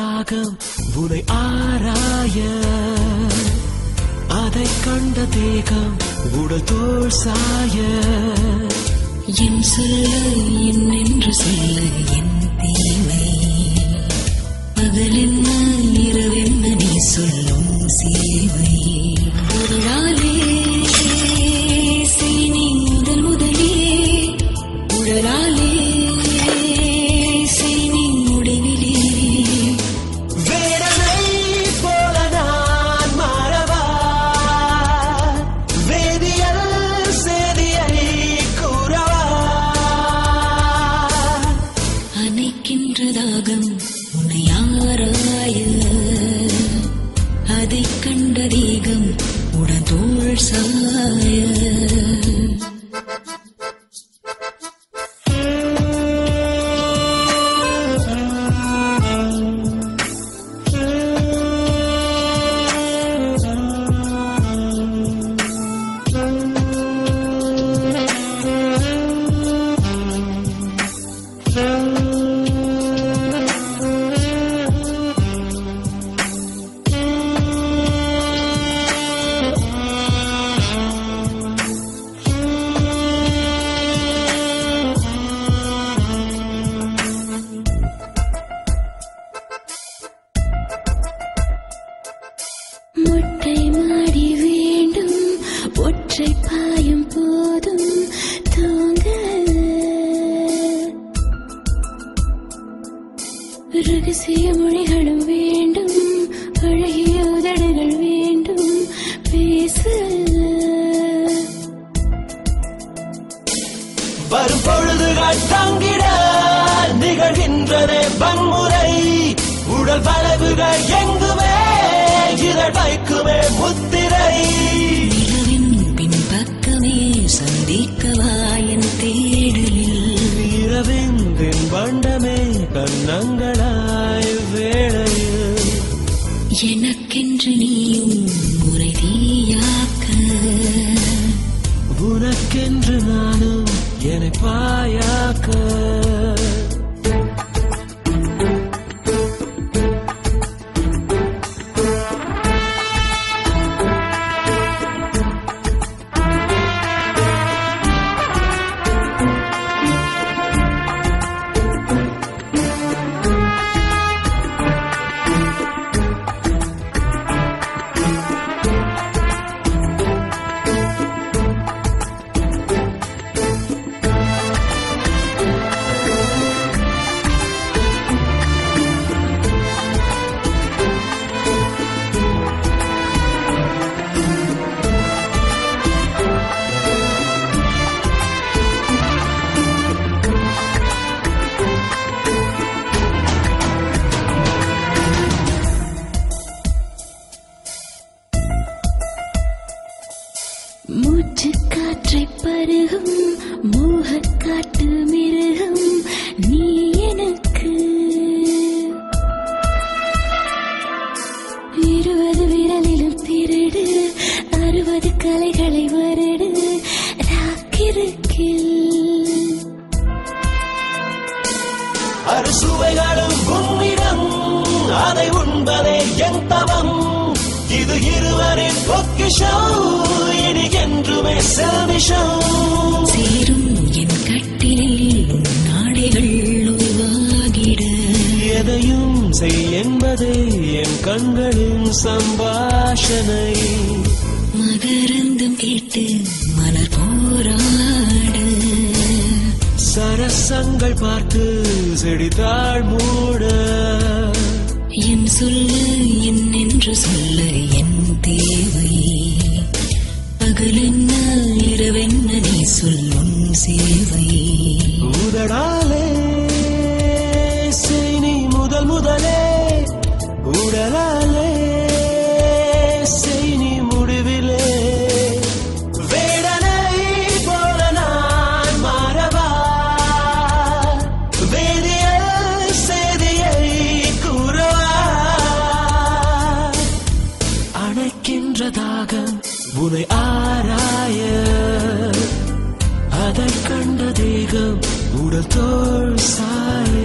தாகம் உனை ஆராய அதை கண்ட தேகம் உடல் தோள் சாய என் சொல்ல என்னென்று சொல்ல என் தேவை பகலென்ன இரவென்ன நீ சொல்லும் சேவை உடலாலே சீனி முதல் முதலே உடலாலே சீனி முடிவிலே வேடனை போல நான் மாறவா வேதியல் சேதியை கூறவா அணைக்கின்றதாகம் உன்னை ஆராய அதை கண்ட தேகம் உடன் தோள் சாய முட்டை மாடி வேண்டும் ஒற்றை பாயும் போதும் தூங்க ரகசிய மொழிகளும் வேண்டும் அழகிய உதடுகள் வேண்டும் பேச வரும் பொழுதுகள் தங்கிட நிகழ்கின்றனே வன்முறை உடல் வளைவுகள் எங்குமே இதழ் வைக்குமே முத்திரை நிலவின் பின்பக்கமே சந்திக்கவா என் தேடலில் இரவின் வண்டமே கண்ணங்களாய் வேளையில் எனக்கென்று நீயும் முறை தீயாக்க உனக்கென்று நானும் என்னை பாயாக்க மூச்சு காற்றை பருகும் மோகக்காட்டு மிருகம் நீ எனக்கு 20 விரலிலும் திருடு 60 கலைகளை வருடு ராக்கிருக்கில் அறுசுவைகளும் உன்னிடம் அதை உண்பதே என் தவம் இது இருவரின் பொக்கிஷம் இனி என்றுமே செல்விஷம் சேரும் என் கட்டிலில் நாடைகள் உருவாகிட எதையும் செய் என்பதே என் கண்களின் சம்பாஷணை மகரந்தம் கேட்டு மலர் போராட சரசங்கள் பார்த்து செடித்தாள் மூட என் சொல்ல என்னென்று சொல்ல என் தேவை பகலென்ன இரவென்ன நீ சொல்லும் சேவை உதடாலே செய் நீ முதல் முதலே உடலாலே செய் நீ முடிவிலே வேடனை போல நான் மாறவா வேதியல் சேதியை கூறவா அணைக்கின்ற தாகம் உனை ஆராய அதை கண்ட தேகம் உடல் தோள் சாய